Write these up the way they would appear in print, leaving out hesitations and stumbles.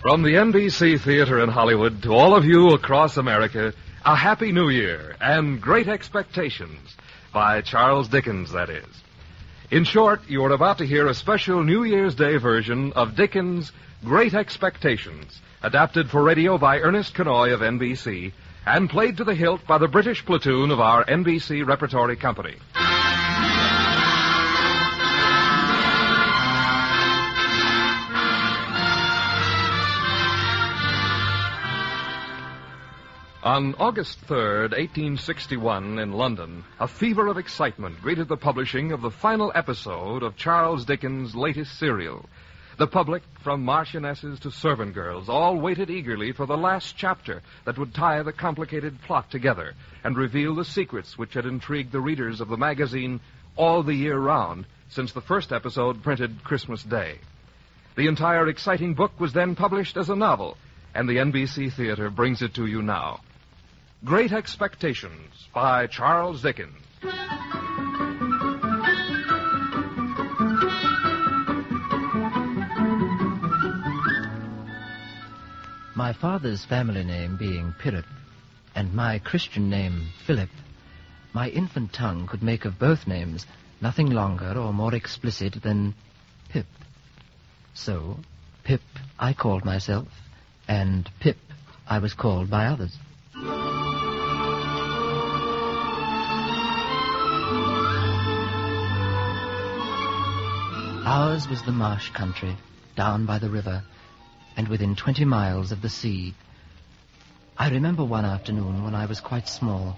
From the NBC Theater in Hollywood to all of you across America, a Happy New Year and Great Expectations by Charles Dickens, that is. In short, you are about to hear a special New Year's Day version of Dickens' Great Expectations, adapted for radio by Ernest Kenoy of NBC and played to the hilt by the British platoon of our NBC Repertory Company. On August 3rd, 1861, in London, a fever of excitement greeted the publishing of the final episode of Charles Dickens' latest serial. The public, from marchionesses to servant girls, all waited eagerly for the last chapter that would tie the complicated plot together and reveal the secrets which had intrigued the readers of the magazine all the year round since the first episode printed Christmas Day. The entire exciting book was then published as a novel, and the NBC Theater brings it to you now. Great Expectations by Charles Dickens. My father's family name being Pirrip, and my Christian name Philip, my infant tongue could make of both names nothing longer or more explicit than Pip. So, Pip I called myself, and Pip I was called by others. Ours was the marsh country, down by the river, and within 20 miles of the sea. I remember one afternoon when I was quite small.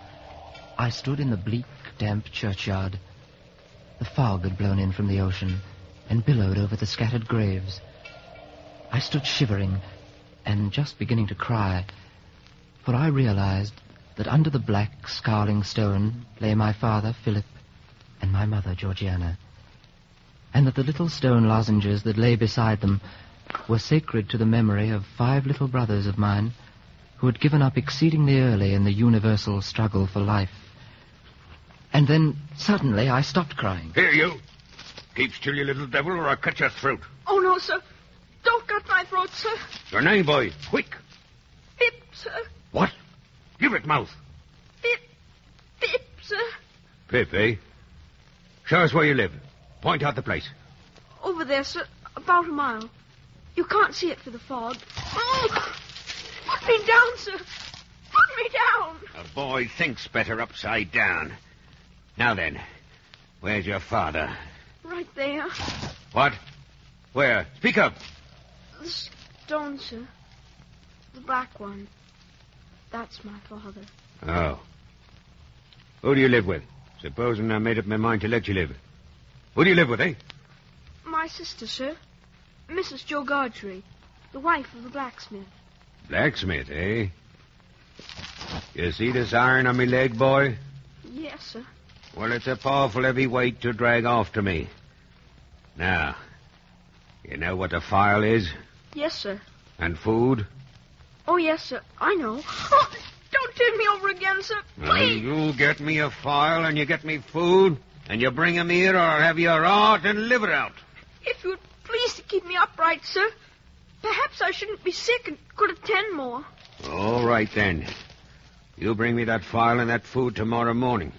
I stood in the bleak, damp churchyard. The fog had blown in from the ocean and billowed over the scattered graves. I stood shivering and just beginning to cry, for I realized that under the black, scowling stone lay my father, Philip, and my mother, Georgiana, and that the little stone lozenges that lay beside them were sacred to the memory of 5 little brothers of mine who had given up exceedingly early in the universal struggle for life. And then, suddenly, I stopped crying. Here, you. Keep still, you little devil, or I'll cut your throat. Oh, no, sir. Don't cut my throat, sir. Your name, boy. Quick. Pip, sir. What? Give it mouth. Pip, sir. Pip, eh? Show us where you live. Point out the place. Over there, sir. About a mile. You can't see it for the fog. Oh! Put me down, sir. Put me down. A boy thinks better upside down. Now then, where's your father? Right there. What? Where? Speak up. The stone, sir. The black one. That's my father. Oh. Who do you live with? Supposing I made up my mind to let you live. Who do you live with, eh? My sister, sir. Mrs. Joe Gargery, the wife of the blacksmith. Blacksmith, eh? You see this iron on me leg, boy? Yes, sir. Well, it's a powerful heavy weight to drag off to me. Now, you know what a file is? Yes, sir. And food? Oh, yes, sir. I know. Oh, don't turn me over again, sir. Please. You get me a file and you get me food, and you bring 'em here or I'll have your heart and liver out. If you'd please to keep me upright, sir. Perhaps I shouldn't be sick and could attend more. All right, then. You bring me that file and that food tomorrow morning.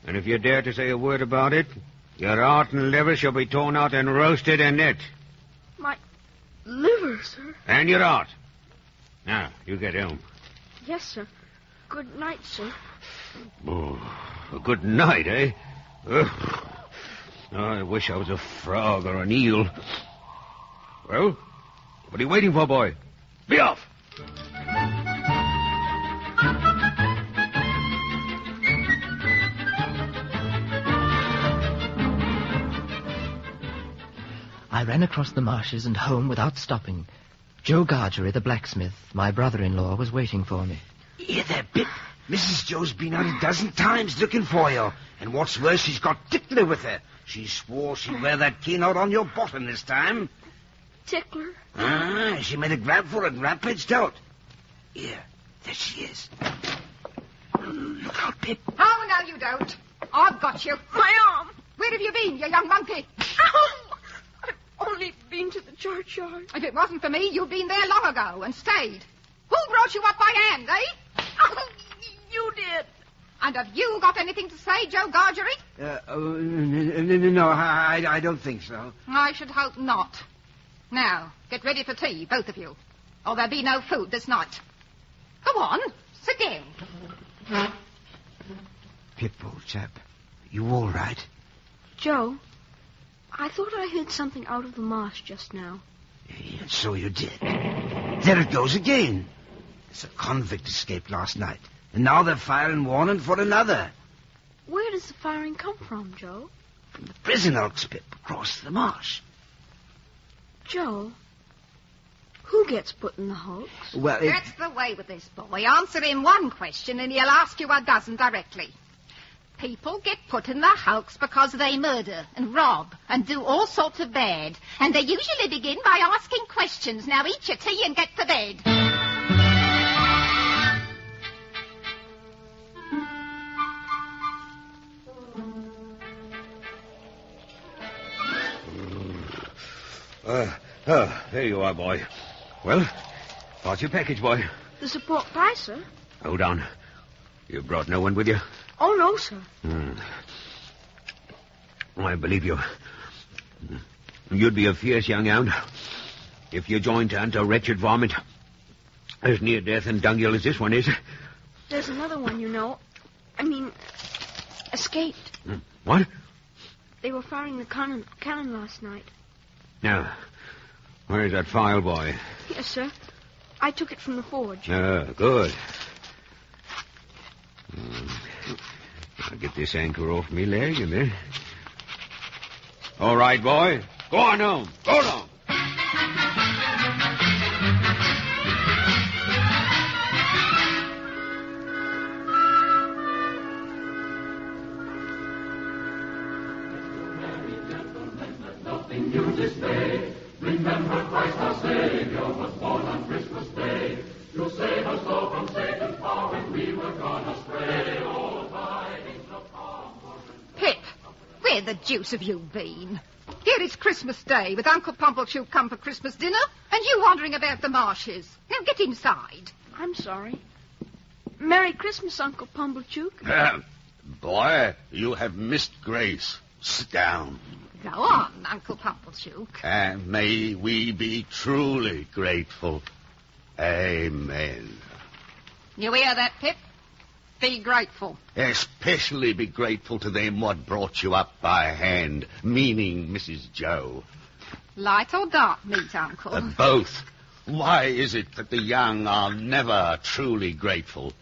And if you dare to say a word about it, your heart and liver shall be torn out and roasted in it. My liver, sir? And your heart. Now, you get home. Yes, sir. Good night, sir. Oh, a good night, eh? Ugh. Oh, I wish I was a frog or an eel. Well, what are you waiting for, boy? Be off! I ran across the marshes and home without stopping. Joe Gargery, the blacksmith, my brother-in-law, was waiting for me. Here there, Pip. Mrs. Joe's been out a dozen times looking for you. And what's worse, she's got Tickler with her. She swore she'd wear that keynote on your bottom this time. Tickler? Ah, she made a grab for it and rampaged out. Here, there she is. Look out, Pip. Oh, no, you don't. I've got you. My arm. Where have you been, you young monkey? Ow! I've only been been to the churchyard. If it wasn't for me, you'd been there long ago and stayed. Who brought you up by hand, eh? You did. And have you got anything to say, Joe Gargery? No, I don't think so. I should hope not. Now, get ready for tea, both of you, or there'll be no food this night. Go on, sit down. Pip, old chap, you all right? Joe, I thought I heard something out of the marsh just now. Yeah, so you did. There it goes again. There's a convict escaped last night, and now they're firing warning for another. Where does the firing come from, Joe? From the prison hulks, Pip, across the marsh. Joe, who gets put in the hulks? Well, That's the way with this boy. Answer him one question and he'll ask you a dozen directly. People get put in the hulks because they murder and rob and do all sorts of bad. And they usually begin by asking questions. Now eat your tea and get to bed. There you are, boy. Well, what's your package, boy? The support pie, sir. Hold on. You brought no one with you? Oh, no, sir. I believe you. You'd be a fierce young hound if you joined to hunt a wretched varmint as near death and dunghill as this one is. There's another one, you know. I mean, escaped. What? They were firing the cannon last night. Now, where's that file, boy? Yes, sir. I took it from the forge. Good. I'll get this anchor off me leg and then... All right, boy. Go on home. Go on. Nothing new this day. Remember Christ our Savior was born on Christmas Day to save us all from Satan's power when we were gone astray. Oh, tidings of comfort. Pip, where the deuce have you been? Here it's Christmas Day with Uncle Pumblechook come for Christmas dinner and you wandering about the marshes. Now get inside. I'm sorry. Merry Christmas, Uncle Pumblechook. Boy, you have missed grace. Sit down. Go on, Uncle Pumblechook. And may we be truly grateful. Amen. You hear that, Pip? Be grateful. Especially be grateful to them what brought you up by hand, meaning Mrs. Joe. Light or dark meat, Uncle? Both. Why is it that the young are never truly grateful?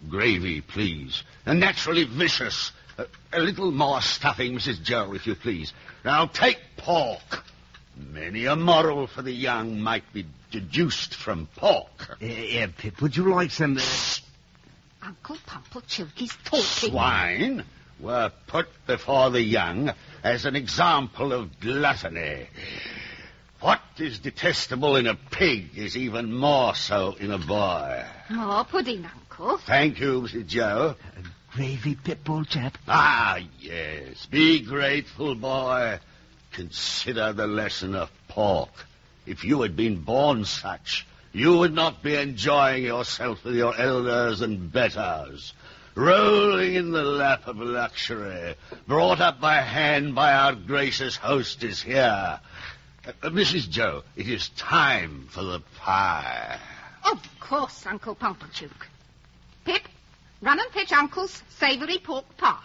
Gravy, please. Naturally vicious. A little more stuffing, Mrs. Joe, if you please. Now take pork. Many a moral for the young might be deduced from pork. Pip, would you like some... Uncle Pumblechook is talking. Swine were put before the young as an example of gluttony. What is detestable in a pig is even more so in a boy. More pudding, Uncle. Thank you, Mrs. Joe. Gravy, Pip, old chap? Ah, yes. Be grateful, boy. Consider the lesson of pork. If you had been born such, you would not be enjoying yourself with your elders and betters, rolling in the lap of luxury, brought up by hand by our gracious hostess here. Mrs. Joe, it is time for the pie. Of course, Uncle Pumblechook. Pip, run and fetch Uncle's savoury pork pie.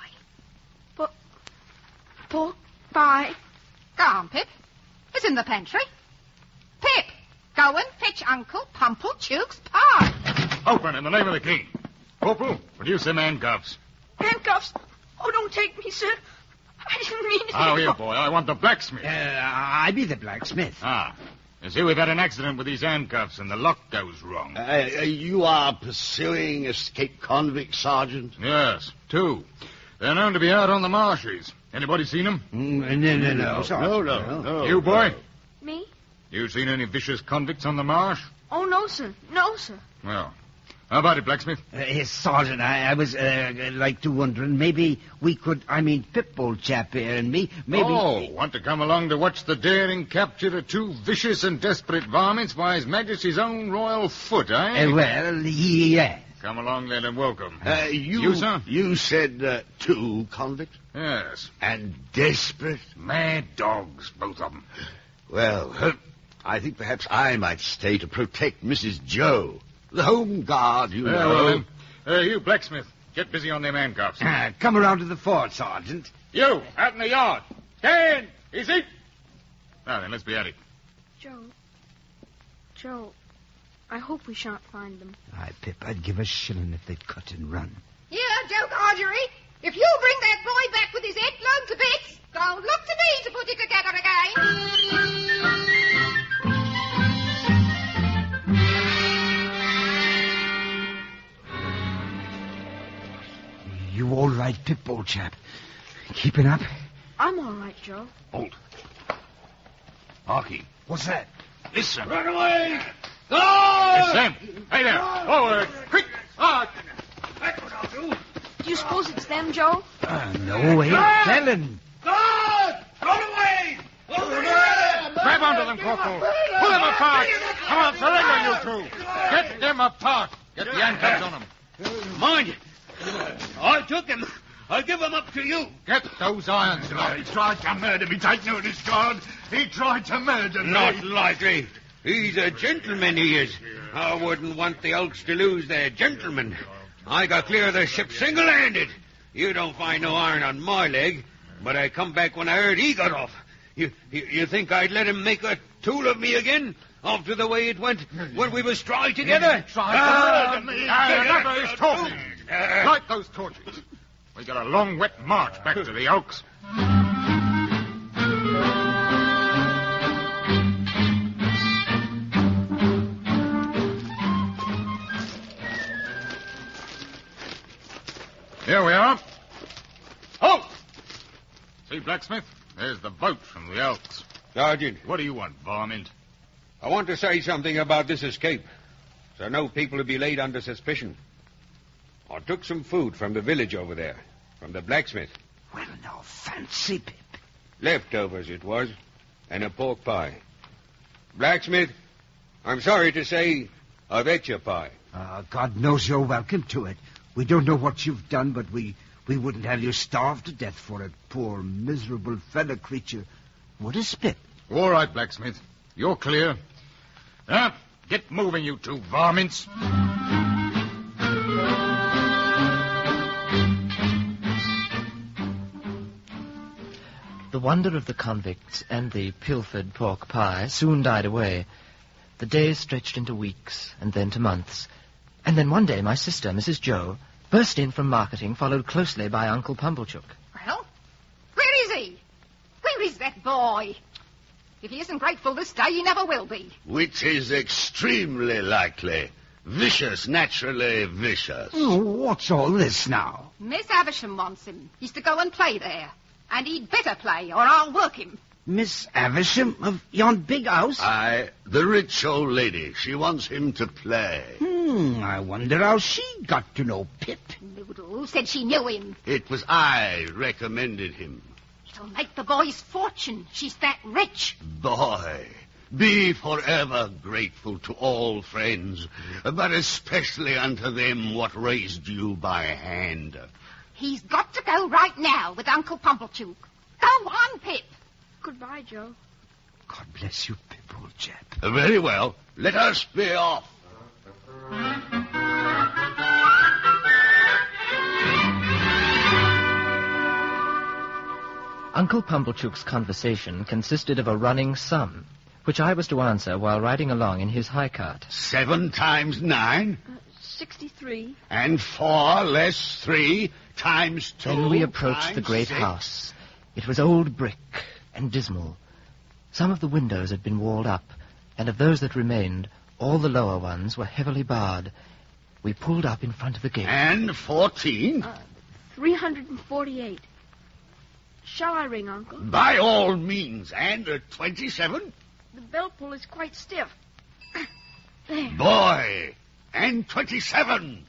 Pork pie? Go on, Pip. It's in the pantry. Pip, go and fetch Uncle Pumblechook's pie. Open in the name of the king. Corporal, produce them handcuffs. Handcuffs? Oh, don't take me, sir. I didn't mean it. Now, here, boy, I want the blacksmith. I be the blacksmith. Ah. You see, we've had an accident with these handcuffs, and the lock goes wrong. You are pursuing escaped convicts, Sergeant? Yes, 2. They're known to be out on the marshes. Anybody seen them? No. You, boy? Me? You seen any vicious convicts on the marsh? Oh, no, sir. No, sir. Well, How about it, blacksmith? Yes, Sergeant, I was, wondering, maybe we could, Pip, old chap here and me, maybe... Oh, want to come along to watch the daring capture of two vicious and desperate varmints by His Majesty's own royal foot, eh? Well, yeah. Come along then and welcome. You, sir? You said two convicts? Yes. And desperate? Mad dogs, both of them. Well, I think perhaps I might stay to protect Mrs. Joe. The Home Guard, you know. Well, then. You, blacksmith, get busy on them handcuffs. Come around to the fort, Sergeant. You, out in the yard. Stand! Easy! Now then, let's be at it. Joe, I hope we shan't find them. Aye, Pip, I'd give a shilling if they'd cut and run. Yeah, Joe Gargery, if you bring that boy back with his head blown to bits, don't look to me to put it together again. You all right, Pip, old chap? Keeping up? I'm all right, Joe. Hold. Harky. What's that? Listen. Run away! Hey, Sam! Hey there! Forward! Quick! Out! That's what I'll do. Do you suppose it's them, Joe? No way. Telling. Guard! Run away! Over here! Grab onto them, Corporal. Pull them apart. Come on, surrender, you two. Get them apart. Get the handcuffs on them. Mind! I took him. I'll give him up to you. Get those irons. He tried to murder me. Take notice, guard. He tried to murder me. Not likely. He's a gentleman, he is. I wouldn't want the Elks to lose their gentleman. I got clear of the ship single-handed. You don't find no iron on my leg, but I come back when I heard he got off. You think I'd let him make a tool of me again? After the way it went when we was tried together? Tried to murder me. Enough of this talking. Light those torches. We got a long, wet march back to the Oaks. Here we are. Halt! See, blacksmith? There's the boat from the Elks. Sergeant, What do you want, varmint? I want to say something about this escape, so no people will be laid under suspicion. I took some food from the village over there, from the blacksmith. Well, now, fancy, Pip. Leftovers it was, and a pork pie. Blacksmith, I'm sorry to say, I've ate your pie. God knows you're welcome to it. We don't know what you've done, but we wouldn't have you starved to death for it. Poor, miserable fellow creature. What a spit. All right, blacksmith. You're clear. Now, get moving, you two varmints. The wonder of the convicts and the pilfered pork pie soon died away. The days stretched into weeks, and then to months. And then one day my sister, Mrs. Joe, burst in from marketing, followed closely by Uncle Pumblechook. Well, where is he? Where is that boy? If he isn't grateful this day, he never will be. Which is extremely likely. Vicious, naturally vicious. Oh, what's all this now? Miss Avisham wants him. He's to go and play there. And he'd better play, or I'll work him. Miss Avisham of yon big house? Aye, the rich old lady. She wants him to play. I wonder how she got to know Pip. Noodle, who said she knew him? It was I recommended him. It'll make the boy's fortune. She's that rich. Boy, be forever grateful to all friends, but especially unto them what raised you by hand. He's got to go right now with Uncle Pumblechook. Go on, Pip. Goodbye, Joe. God bless you, Pip, old chap. Very well. Let us be off. Uncle Pumblechook's conversation consisted of a running sum, which I was to answer while riding along in his high cart. 7 times 9. 63. And 4 less 3 times 2. Then we approached the times great 6. house. It was old brick and dismal. Some of the windows had been walled up, and of those that remained, all the lower ones were heavily barred. We pulled up in front of the gate. And 14. 348. Shall I ring, Uncle? By all means. And 27. The bell pull is quite stiff. There. Boy, and 27.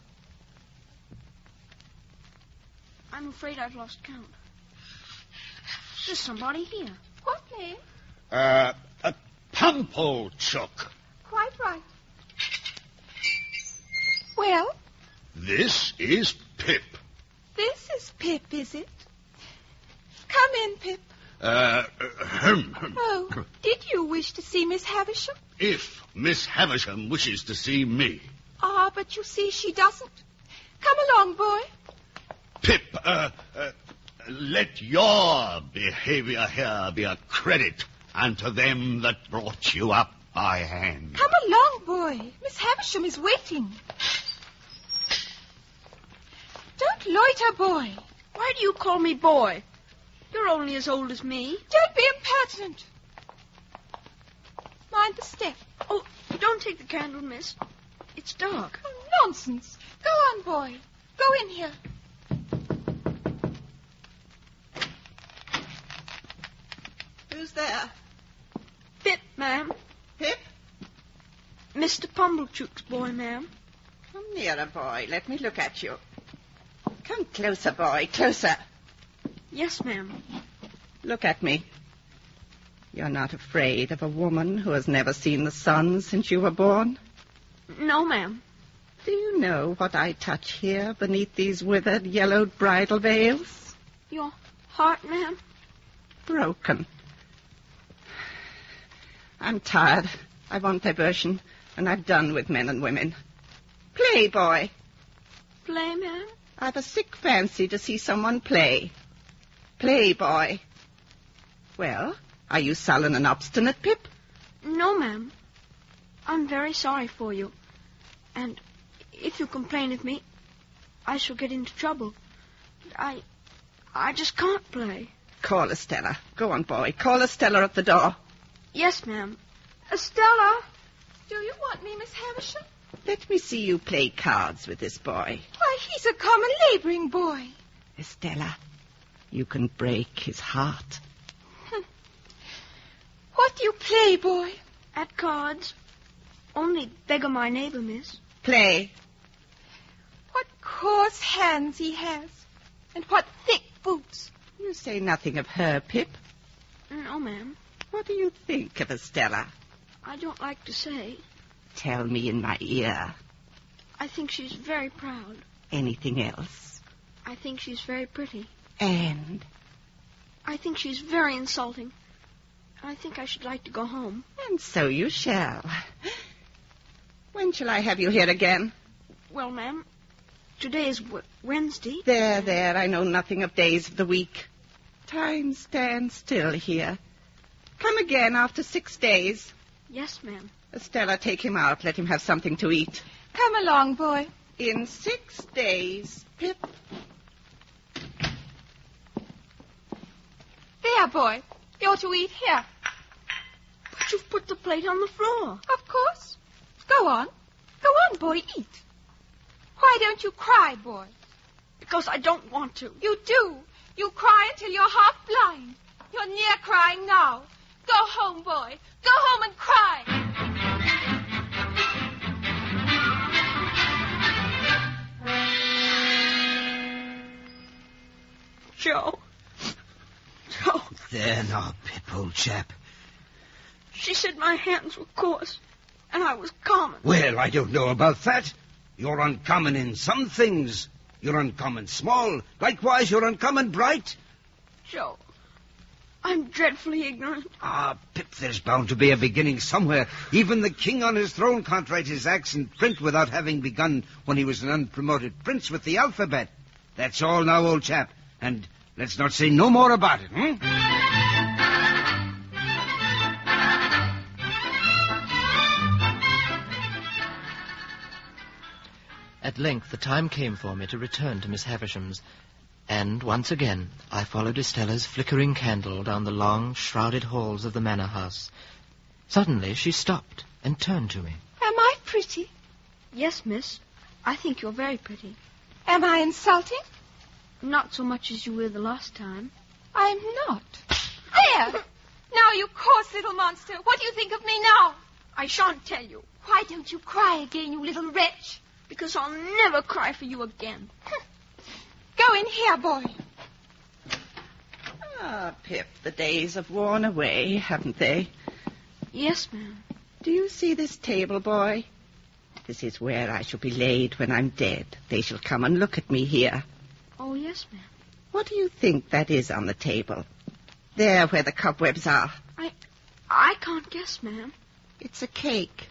I'm afraid I've lost count. There's somebody here. What name? A Pumplechook. Quite right. Well? This is Pip. This is Pip, is it? Come in, Pip. Oh, did you wish to see Miss Havisham? If Miss Havisham wishes to see me. Ah, but you see, she doesn't. Come along, boy. Pip, let your behavior here be a credit unto them that brought you up by hand. Come along, boy. Miss Havisham is waiting. Don't loiter, boy. Why do you call me boy? You're only as old as me. Don't be impertinent. Mind the step. Oh, don't take the candle, miss. It's dark. Oh, nonsense. Go on, boy. Go in here. Who's there? Pip, ma'am. Pip? Mr. Pumblechook's boy, ma'am. Come nearer, boy. Let me look at you. Come closer, boy. Closer. Yes, ma'am. Look at me. You're not afraid of a woman who has never seen the sun since you were born? No, ma'am. Do you know what I touch here beneath these withered, yellowed bridal veils? Your heart, ma'am? Broken. I'm tired. I want diversion, and I've done with men and women. Play, boy. Play, ma'am? I've a sick fancy to see someone play. Play, boy. Well, are you sullen and obstinate, Pip? No, ma'am. I'm very sorry for you. And if you complain of me, I shall get into trouble. I just can't play. Call Estella. Go on, boy. Call Estella at the door. Yes, ma'am. Estella, do you want me, Miss Havisham? Let me see you play cards with this boy. Why, he's a common laboring boy. Estella, you can break his heart. What do you play, boy? At cards. Only beggar my neighbor, miss. Play. What coarse hands he has. And what thick boots. You say nothing of her, Pip. No, ma'am. What do you think of Estella? I don't like to say. Tell me in my ear. I think she's very proud. Anything else? I think she's very pretty. And? I think she's very insulting. I think I should like to go home. And so you shall. When shall I have you here again? Well, ma'am, today is Wednesday. There, I know nothing of days of the week. Time stands still here. Come again after 6 days. Yes, ma'am. Estella, take him out. Let him have something to eat. Come along, boy. In 6 days, Pip. There, boy. You're to eat here. But you've put the plate on the floor. Of course. Go on. Go on, boy. Eat. Why don't you cry, boy? Because I don't want to. You do. You cry until you're half blind. You're near crying now. Go home, boy. Go home and cry. Joe. There now, Pip, old chap. She said my hands were coarse, and I was common. Well, I don't know about that. You're uncommon in some things. You're uncommon small. Likewise, you're uncommon bright. Joe, I'm dreadfully ignorant. Ah, Pip, there's bound to be a beginning somewhere. Even the king on his throne can't write his acts in print without having begun when he was an unpromoted prince with the alphabet. That's all now, old chap. And let's not say no more about it, At length the time came for me to return to Miss Havisham's, and once again I followed Estella's flickering candle down the long, shrouded halls of the manor house. Suddenly she stopped and turned to me. Am I pretty? Yes, miss. I think you're very pretty. Am I insulting? Not so much as you were the last time. I'm not. There! Now, you coarse little monster. What do you think of me now? I shan't tell you. Why don't you cry again, you little wretch? Because I'll never cry for you again. Go in here, boy. Ah, Pip, the days have worn away, haven't they? Yes, ma'am. Do you see this table, boy? This is where I shall be laid when I'm dead. They shall come and look at me here. Oh, yes, ma'am. What do you think that is on the table? There where the cobwebs are. I can't guess, ma'am. It's a cake.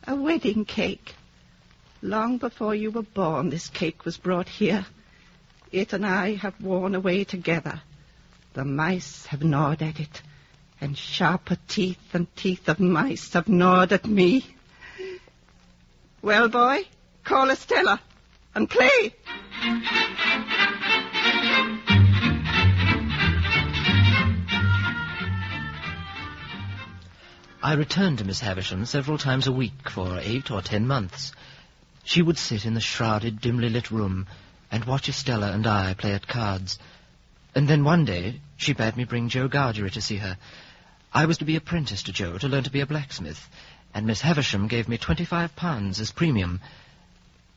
A wedding cake. Long before you were born, this cake was brought here. It and I have worn away together. The mice have gnawed at it, and sharper teeth than teeth of mice have gnawed at me. Well, boy, call Estella and play. I returned to Miss Havisham several times a week for 8 or 10 months. She would sit in the shrouded, dimly lit room and watch Estella and I play at cards. And then one day she bade me bring Joe Gargery to see her. I was to be apprenticed to Joe to learn to be a blacksmith, and Miss Havisham gave me £25 as premium.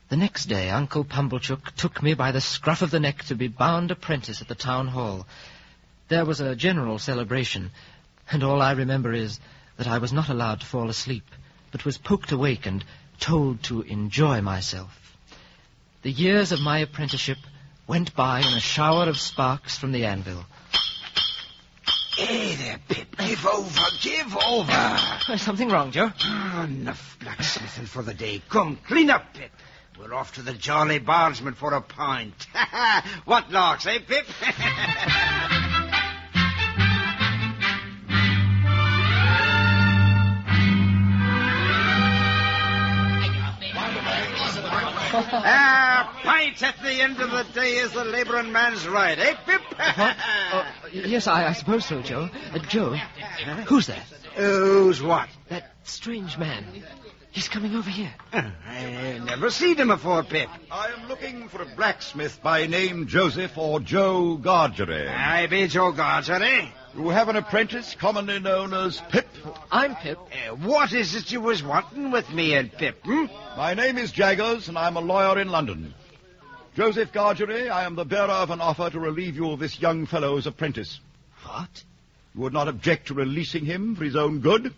The next day Uncle Pumblechook took me by the scruff of the neck to be bound apprentice at the town hall. There was a general celebration, and all I remember is that I was not allowed to fall asleep, but was poked awake and told to enjoy myself. The years of my apprenticeship went by in a shower of sparks from the anvil. Hey there, Pip. Give over, give over. Something wrong, Joe? Oh, enough blacksmithing for the day. Come, clean up, Pip. We're off to the Jolly Bargeman for a pint. What larks, eh, Pip? Pints at the end of the day is the labouring man's right, eh, Pip? Yes, I suppose so, Joe. Joe, who's that? Who's what? That strange man. He's coming over here. I never seen him before, Pip. I am looking for a blacksmith by name Joseph or Joe Gargery. I be Joe Gargery. You have an apprentice commonly known as Pip. I'm Pip. What is it you was wanting with me and Pip, My name is Jaggers, and I'm a lawyer in London. Joseph Gargery, I am the bearer of an offer to relieve you of this young fellow's apprentice. What? You would not object to releasing him for his own good?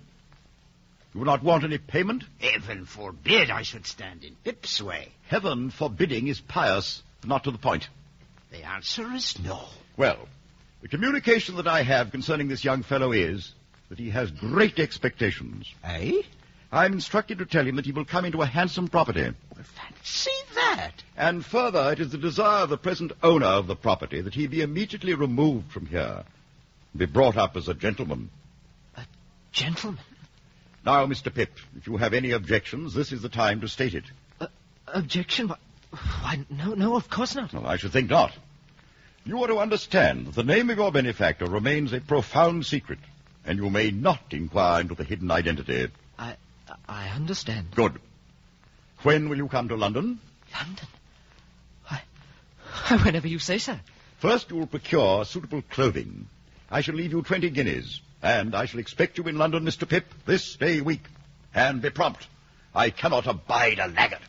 You would not want any payment? Heaven forbid I should stand in Pip's way. Heaven forbidding is pious, not to the point. The answer is no. Well, the communication that I have concerning this young fellow is that he has great expectations. Eh? I'm instructed to tell him that he will come into a handsome property. Well, fancy that. And further, it is the desire of the present owner of the property that he be immediately removed from here and be brought up as a gentleman. A gentleman? Now, Mr. Pip, if you have any objections, this is the time to state it. Objection? Why, no, of course not. Well, I should think not. You are to understand that the name of your benefactor remains a profound secret, and you may not inquire into the hidden identity. I understand. Good. When will you come to London? London? Whenever you say so. First, you will procure suitable clothing. I shall leave you 20 guineas, and I shall expect you in London, Mr. Pip, this day week. And be prompt. I cannot abide a laggard.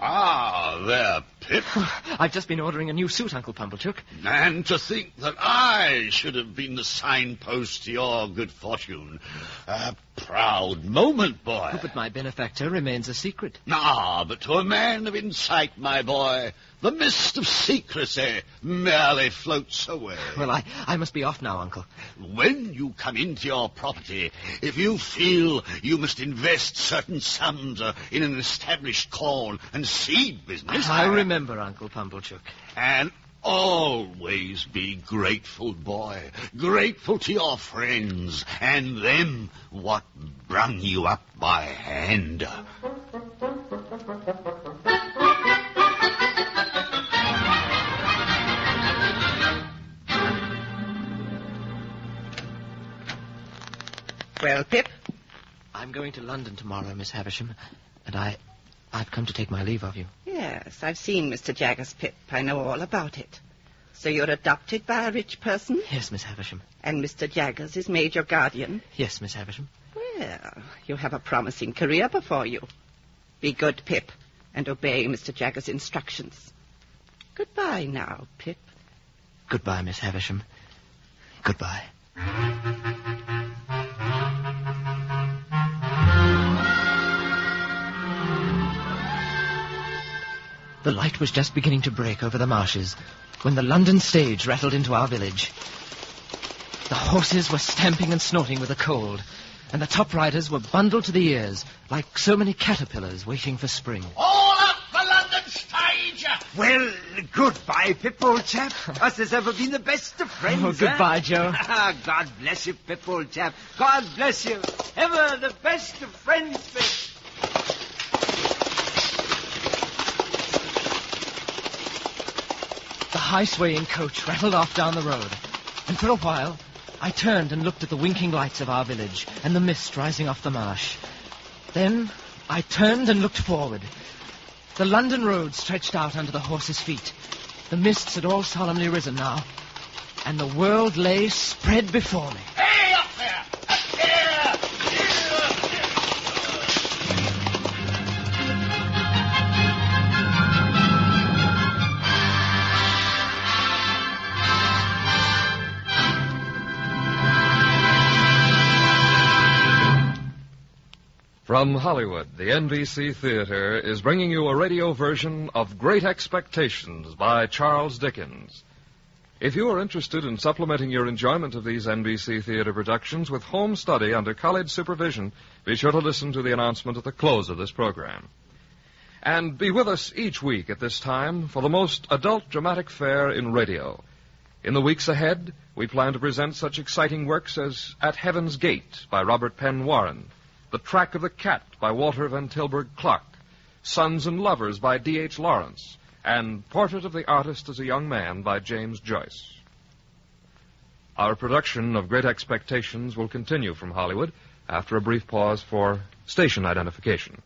Ah, there, Pip. I've just been ordering a new suit, Uncle Pumblechook. And to think that I should have been the signpost to your good fortune. A proud moment, boy. But my benefactor remains a secret. Ah, but to a man of insight, my boy, the mist of secrecy merely floats away. Well, I must be off now, Uncle. When you come into your property, if you feel you must invest certain sums in an established corn and seed business... I remember, Uncle Pumblechook. And always be grateful, boy. Grateful to your friends and them what brung you up by hand. Well, Pip? I'm going to London tomorrow, Miss Havisham, and I've come to take my leave of you. Yeah, Yes, I've seen Mr. Jaggers, Pip. I know all about it. So you're adopted by a rich person? Yes, Miss Havisham. And Mr. Jaggers is made your guardian? Yes, Miss Havisham. Well, you have a promising career before you. Be good, Pip, and obey Mr. Jaggers' instructions. Goodbye now, Pip. Goodbye, Miss Havisham. Goodbye. The light was just beginning to break over the marshes when the London stage rattled into our village. The horses were stamping and snorting with the cold, and the top riders were bundled to the ears like so many caterpillars waiting for spring. All up the London stage! Well, goodbye, Pip, old chap. Us has ever been the best of friends. Oh, goodbye, Joe. God bless you, Pip, old chap. God bless you. Ever the best of friends, Pip. The high-swaying coach rattled off down the road, and for a while I turned and looked at the winking lights of our village and the mist rising off the marsh. Then I turned and looked forward. The London road stretched out under the horses' feet. The mists had all solemnly risen now, and the world lay spread before me. Hey, up there! Up there! From Hollywood, the NBC Theater is bringing you a radio version of Great Expectations by Charles Dickens. If you are interested in supplementing your enjoyment of these NBC Theater productions with home study under college supervision, be sure to listen to the announcement at the close of this program. And be with us each week at this time for the most adult dramatic fare in radio. In the weeks ahead, we plan to present such exciting works as At Heaven's Gate by Robert Penn Warren, The Track of the Cat by Walter Van Tilburg Clark, Sons and Lovers by D.H. Lawrence, and Portrait of the Artist as a Young Man by James Joyce. Our production of Great Expectations will continue from Hollywood after a brief pause for station identification.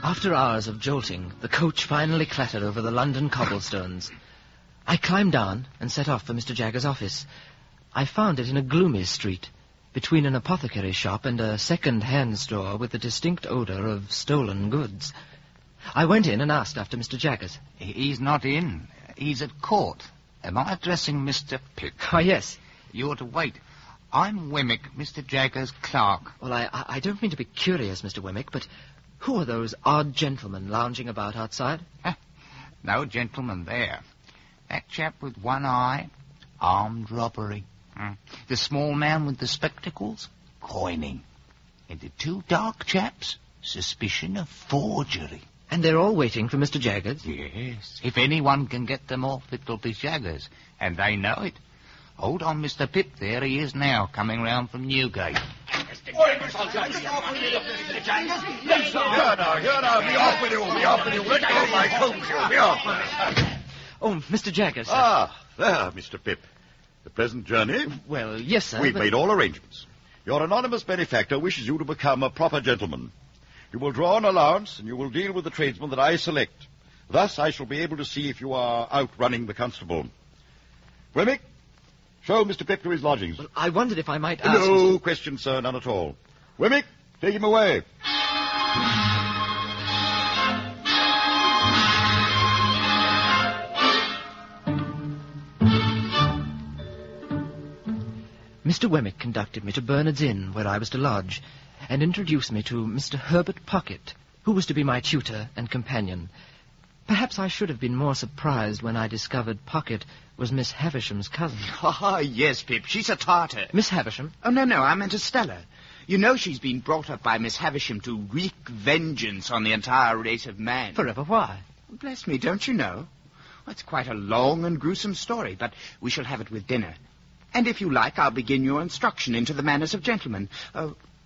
After hours of jolting, the coach finally clattered over the London cobblestones. I climbed down and set off for Mr. Jaggers' office. I found it in a gloomy street, between an apothecary's shop and a second-hand store with the distinct odor of stolen goods. I went in and asked after Mr. Jaggers. He's not in. He's at court. Am I addressing Mr. Pip? Oh, yes. You're to wait. I'm Wemmick, Mr. Jaggers' clerk. Well, I don't mean to be curious, Mr. Wemmick, but who are those odd gentlemen lounging about outside? No gentleman there. That chap with one eye, armed robbery. The small man with the spectacles, coining. And the two dark chaps, suspicion of forgery. And they're all waiting for Mr. Jaggers? Yes. If anyone can get them off, it'll be Jaggers. And they know it. Hold on, Mr. Pip. There he is now, coming round from Newgate. Here now, be off with you, Let go of my coat, be off. Oh, Mr. Jaggers. There, Mr. Pip. The pleasant journey? Well, yes, sir. We've made all arrangements. Your anonymous benefactor wishes you to become a proper gentleman. You will draw an allowance, and you will deal with the tradesmen that I select. Thus, I shall be able to see if you are outrunning the constable. Wemmick, show Mr. Pip to his lodgings. Well, I wondered if I might ask... No question, sir, none at all. Wemmick, take him away. Mr. Wemmick conducted me to Bernard's Inn, where I was to lodge, and introduced me to Mr. Herbert Pocket, who was to be my tutor and companion. Perhaps I should have been more surprised when I discovered Pocket was Miss Havisham's cousin. Oh, yes, Pip. She's a Tartar. Miss Havisham? Oh, no, I meant Estella. You know she's been brought up by Miss Havisham to wreak vengeance on the entire race of man. Forever, why? Bless me, don't you know? Well, it's quite a long and gruesome story, but we shall have it with dinner. And if you like, I'll begin your instruction into the manners of gentlemen.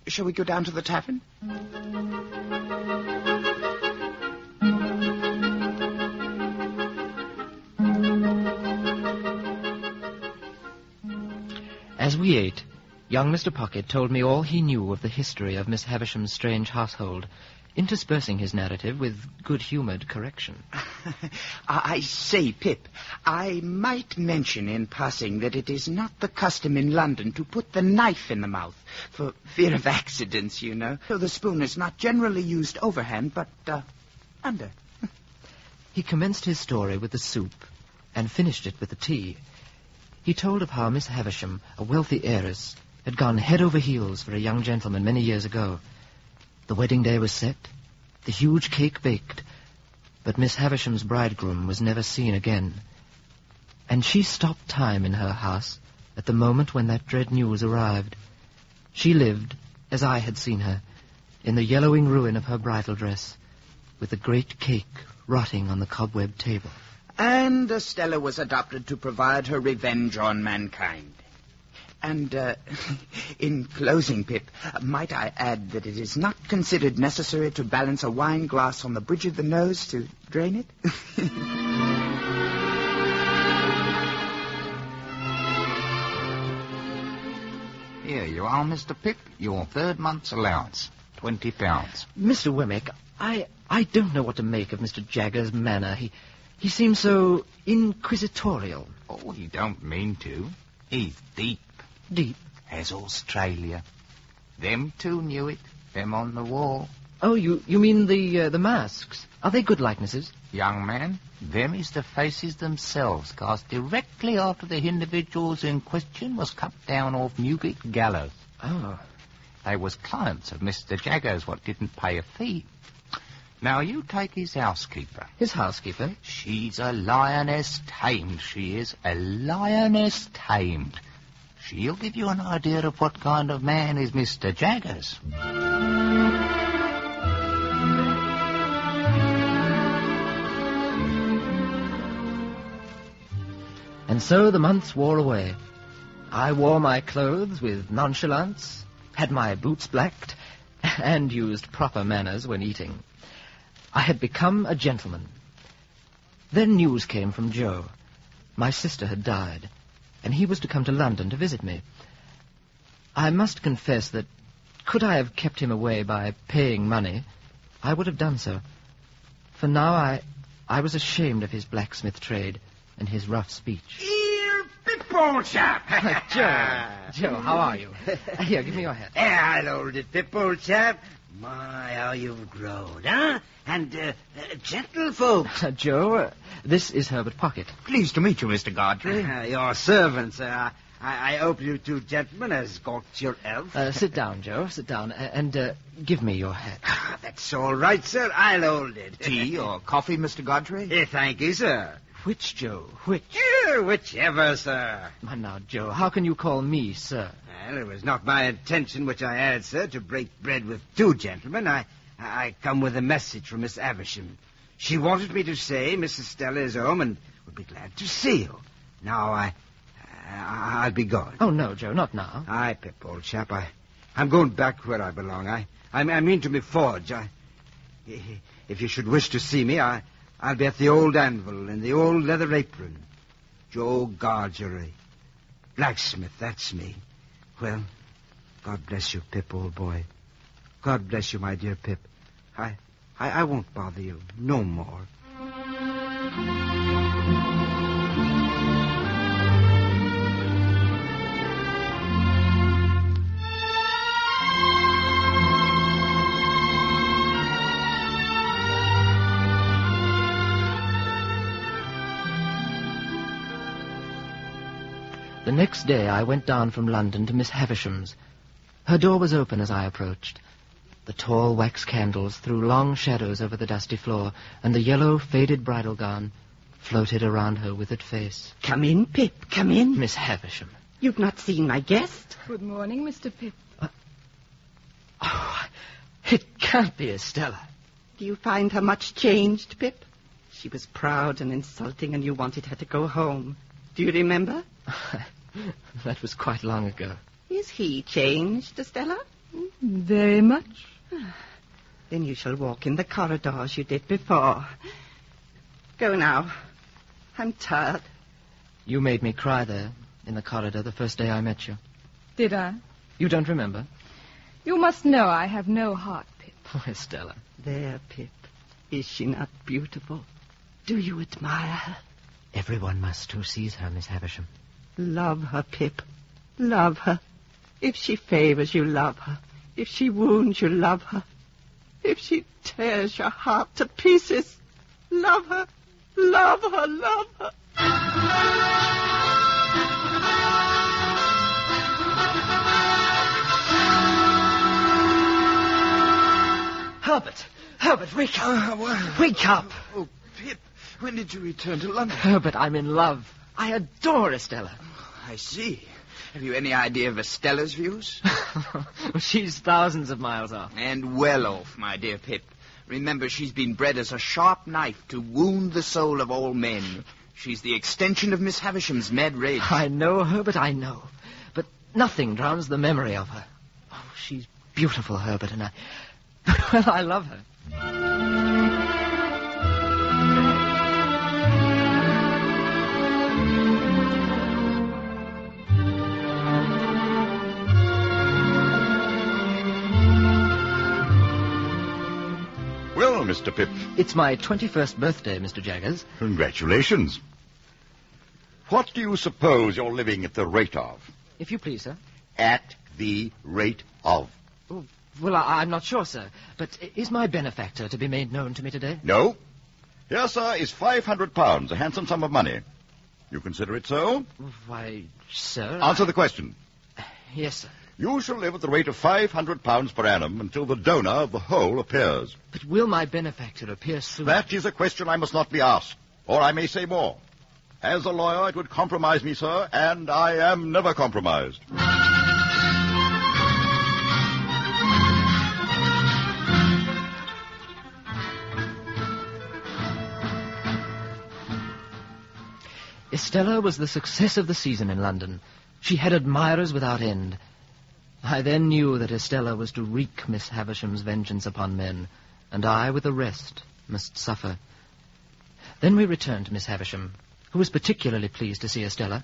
Shall we go down to the tavern? As we ate, young Mr. Pocket told me all he knew of the history of Miss Havisham's strange household, interspersing his narrative with good-humoured correction. I say, Pip, I might mention in passing that it is not the custom in London to put the knife in the mouth, for fear of accidents, you know. So the spoon is not generally used overhand, but under. He commenced his story with the soup, and finished it with the tea. He told of how Miss Havisham, a wealthy heiress, had gone head over heels for a young gentleman many years ago. The wedding day was set, the huge cake baked, but Miss Havisham's bridegroom was never seen again. And she stopped time in her house at the moment when that dread news arrived. She lived, as I had seen her, in the yellowing ruin of her bridal dress, with the great cake rotting on the cobweb table. And Estella was adopted to provide her revenge on mankind. And, in closing, Pip, might I add that it is not considered necessary to balance a wine glass on the bridge of the nose to drain it? Here you are, Mr. Pip. Your 3rd month's allowance. £20. Mr. Wemmick, I don't know what to make of Mr. Jagger's manner. He seems so inquisitorial. Oh, he don't mean to. He's deep. Deep? As Australia. Them two knew it. Them on the wall. Oh, you mean the masks? Are they good likenesses? Young man, them is the faces themselves, cast directly after the individuals in question was cut down off Newgate gallows. Oh. They was clients of Mr. Jagger's what didn't pay a fee. Now, you take his housekeeper. His housekeeper? She's a lioness tamed, she is. A lioness tamed. She'll give you an idea of what kind of man is Mr. Jaggers. And so the months wore away. I wore my clothes with nonchalance, had my boots blacked, and used proper manners when eating. I had become a gentleman. Then news came from Joe. My sister had died, and he was to come to London to visit me. I must confess that, could I have kept him away by paying money, I would have done so. For now I was ashamed of his blacksmith trade and his rough speech. Here, Pip, old chap. Joe, how are you? Here, give me your hat. I'll hold it, Pip, old chap. My, how you've grown, huh? And, gentlefolk. Joe, this is Herbert Pocket. Pleased to meet you, Mr. Godfrey. Your servant, sir. I hope you two gentlemen has got your health. Sit down, Joe, sit down, and give me your hat. That's all right, sir. I'll hold it. Tea or coffee, Mr. Godfrey? Thank you, sir. Which, Joe, which? Whichever, sir. Now, Joe, how can you call me sir? Well, it was not my intention which I had, sir, to break bread with two gentlemen. I come with a message from Miss Havisham. She wanted me to say Mrs. Stella is home and would be glad to see you. Now, I'll be going. Oh, no, Joe, not now. Aye, Pip, old chap. I'm going back where I belong. I mean to me forge. If you should wish to see me, I'll be at the old anvil in the old leather apron. Joe Gargery. Blacksmith, that's me. Well, God bless you, Pip, old boy. God bless you, my dear Pip. I won't bother you no more. The next day I went down from London to Miss Havisham's. Her door was open as I approached. The tall wax candles threw long shadows over the dusty floor, and the yellow, faded bridal gown floated around her withered face. Come in, Pip, come in. Miss Havisham. You've not seen my guest? Good morning, Mr. Pip. Oh, it can't be Estella. Do you find her much changed, Pip? She was proud and insulting, and you wanted her to go home. Do you remember? That was quite long ago. Is he changed, Estella? Very much. Then you shall walk in the corridor as you did before. Go now. I'm tired. You made me cry there, in the corridor, the first day I met you. Did I? You don't remember? You must know I have no heart, Pip. Oh, Estella. There, Pip. Is she not beautiful? Do you admire her? Everyone must who sees her, Miss Havisham. Love her, Pip. Love her. If she favors you, love her. If she wounds you, love her. If she tears your heart to pieces, love her. Love her, love her. Herbert, wake up. Wake up. Oh, Pip, when did you return to London? Herbert, I'm in love. I adore Estella. I see. Have you any idea of Estella's views? She's thousands of miles off. And well off, my dear Pip. Remember, she's been bred as a sharp knife to wound the soul of all men. She's the extension of Miss Havisham's mad rage. I know, Herbert, I know. But nothing drowns the memory of her. Oh, she's beautiful, Herbert, and I love her. Well, Mr. Pip. It's my 21st birthday, Mr. Jaggers. Congratulations. What do you suppose you're living at the rate of? If you please, sir. At the rate of? Oh, well, I'm not sure, sir. But is my benefactor to be made known to me today? No. Here, sir, is £500, a handsome sum of money. You consider it so? Why, sir... Answer the question. Yes, sir. You shall live at the rate of £500 per annum until the donor of the whole appears. But will my benefactor appear soon? That is a question I must not be asked. Or I may say more. As a lawyer, it would compromise me, sir, and I am never compromised. Estella was the success of the season in London. She had admirers without end. I then knew that Estella was to wreak Miss Havisham's vengeance upon men, and I, with the rest, must suffer. Then we returned to Miss Havisham, who was particularly pleased to see Estella,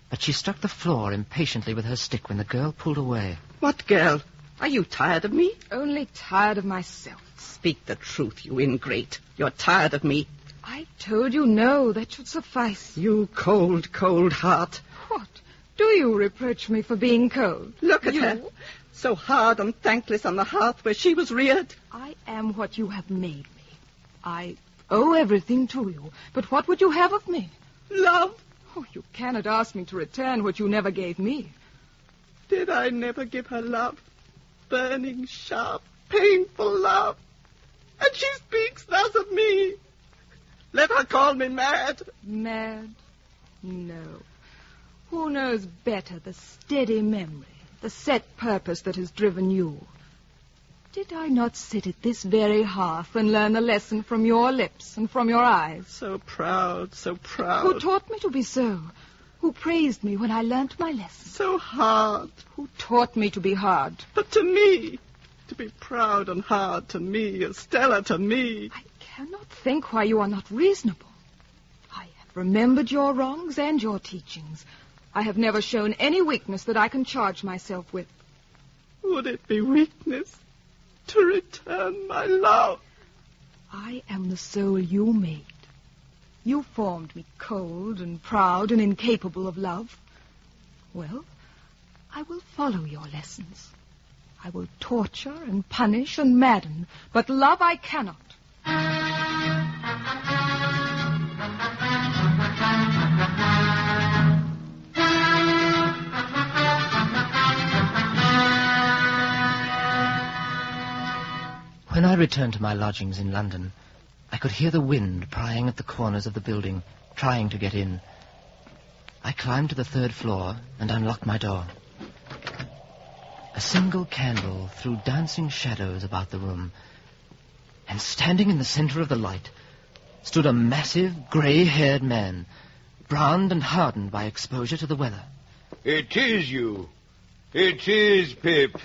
but she struck the floor impatiently with her stick when the girl pulled away. What girl? Are you tired of me? Only tired of myself. Speak the truth, you ingrate. You're tired of me. I told you no, that should suffice. You cold, cold heart. What? Do you reproach me for being cold? Look at her. So hard and thankless on the hearth where she was reared. I am what you have made me. I owe everything to you. But what would you have of me? Love. Oh, you cannot ask me to return what you never gave me. Did I never give her love? Burning, sharp, painful love. And she speaks thus of me. Let her call me mad. Mad? No. Who knows better the steady memory, the set purpose that has driven you? Did I not sit at this very hearth and learn a lesson from your lips and from your eyes? So proud, so proud. Who taught me to be so? Who praised me when I learnt my lesson? So hard. Who taught me to be hard? But to me, to be proud and hard to me, Estella to me. I cannot think why you are not reasonable. I have remembered your wrongs and your teachings. I have never shown any weakness that I can charge myself with. Would it be weakness to return my love? I am the soul you made. You formed me cold and proud and incapable of love. Well, I will follow your lessons. I will torture and punish and madden, but love I cannot. When I returned to my lodgings in London, I could hear the wind prying at the corners of the building, trying to get in. I climbed to the 3rd floor and unlocked my door. A single candle threw dancing shadows about the room, and standing in the center of the light stood a massive, gray-haired man, browned and hardened by exposure to the weather. It is you. It is Pip.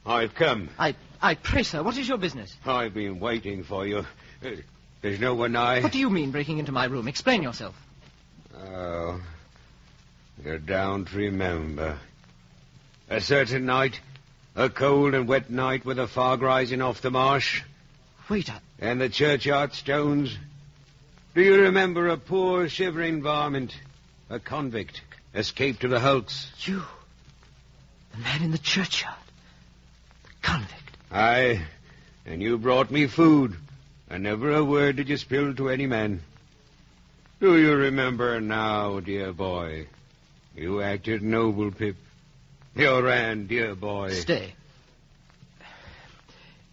I've come. I pray, sir, what is your business? I've been waiting for you. There's no one nigh. What do you mean, breaking into my room? Explain yourself. Oh, you're down to remember. A certain night, a cold and wet night with a fog rising off the marsh. Wait, And the churchyard stones. Do you remember a poor shivering varmint, a convict, escaped to the hulks? You, the man in the churchyard, the convict. Aye, and you brought me food, and never a word did you spill to any man. Do you remember now, dear boy? You acted noble, Pip. You ran, dear boy. Stay.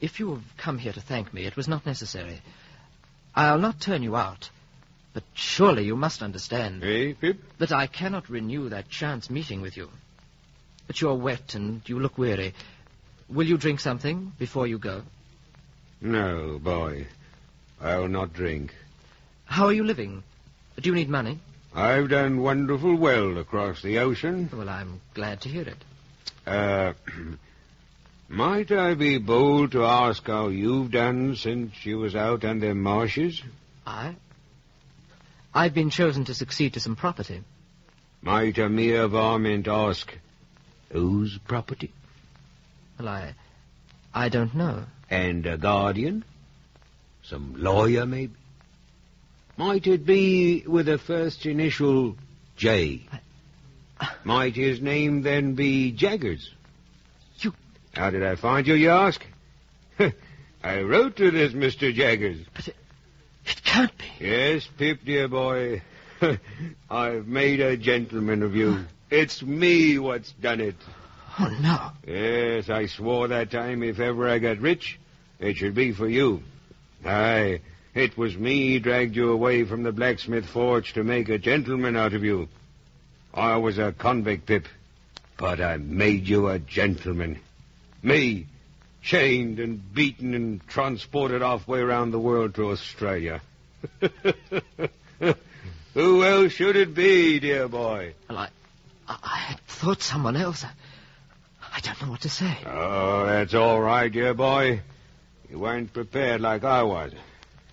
If you have come here to thank me, it was not necessary. I'll not turn you out, but surely you must understand... Eh, Pip? ...that I cannot renew that chance meeting with you. But you're wet and you look weary. Will you drink something before you go? No, boy. I'll not drink. How are you living? Do you need money? I've done wonderful well across the ocean. Well, I'm glad to hear it. Might I be bold to ask how you've done since you was out on them marshes? I've been chosen to succeed to some property. Might a mere varmint ask, whose property? Well, I don't know. And a guardian? Some lawyer, maybe? Might it be with the first initial J? Might his name then be Jaggers? You... How did I find you, you ask? I wrote to this Mr. Jaggers. But it can't be. Yes, Pip, dear boy. I've made a gentleman of you. It's me what's done it. Oh, no. Yes, I swore that time if ever I got rich, it should be for you. Aye, it was me dragged you away from the blacksmith forge to make a gentleman out of you. I was a convict, Pip, but I made you a gentleman. Me, chained and beaten and transported halfway around the world to Australia. Who else should it be, dear boy? Well, I had thought someone else. I don't know what to say. Oh, that's all right, dear boy. You weren't prepared like I was.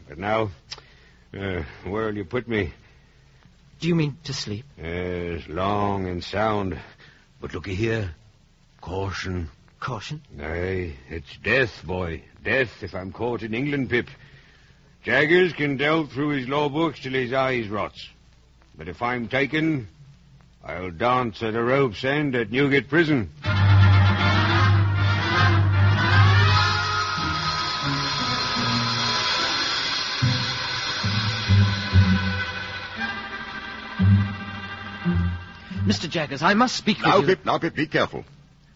But now, where'll you put me? Do you mean to sleep? Yes, long and sound. But looky here. Caution. Caution? Aye, it's death, boy. Death if I'm caught in England, Pip. Jaggers can delve through his law books till his eyes rots. But if I'm taken, I'll dance at a rope's end at Newgate Prison. Mr. Jaggers, I must speak with you. Now, Pip, be careful.